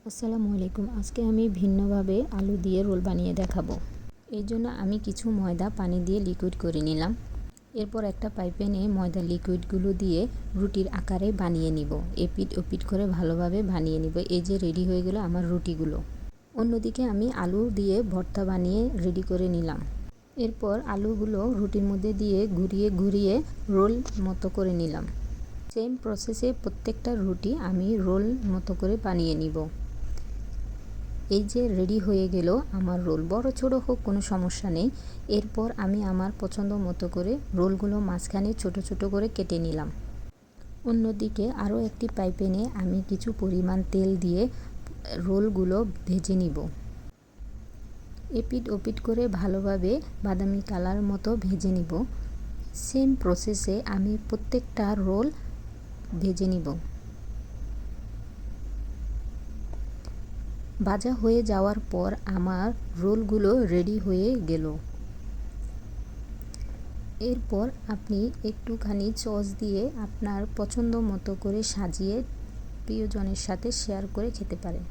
আসসালামু আলাইকুম। আজকে আমি ভিন্নভাবে আলু দিয়ে রোল বানিয়ে দেখাবো। এই জন্য আমি কিছু ময়দা পানি দিয়ে লিকুইড করে নিলাম। এরপর একটা প্যানে ময়দা লিকুইডগুলো দিয়ে রুটির আকারে বানিয়ে নিব। এপিট ওপিট করে ভালোভাবে বানিয়ে নিব। এই যে রেডি হয়ে গেল আমার রুটিগুলো। অন্যদিকে আমি আলু দিয়ে ভর্তা বানিয়ে রেডি করে নিলাম। এরপর আলুগুলো রুটির মধ্যে দিয়ে ঘুরিয়ে ঘুরিয়ে রোল মতো করে নিলাম। সেম প্রসেসে প্রত্যেকটা রুটি আমি রোল মতো করে বানিয়ে নিব। এই যে রেডি হয়ে গেল আমার রোল। বড় ছোট হোক কোনো সমস্যা নেই। এরপর আমি আমার পছন্দ মতো করে রোলগুলো মাঝখানে ছোট ছোট করে কেটে নিলাম। অন্যদিকে আরও একটি প্যানে আমি কিছু পরিমাণ তেল দিয়ে রোলগুলো ভেজে নিব। এপিট ওপিট করে ভালোভাবে বাদামি কালার মতো ভেজে নিব। সেম প্রসেসে আমি প্রত্যেকটা রোল ভেজে নিব। ভাজা হয়ে যাওয়ার পর আমার রোলগুলো রেডি হয়ে গেল। এরপর আপনি একটুখানি সস দিয়ে আপনার পছন্দ মতো করে সাজিয়ে প্রিয়জনের সাথে শেয়ার করে খেতে পারেন।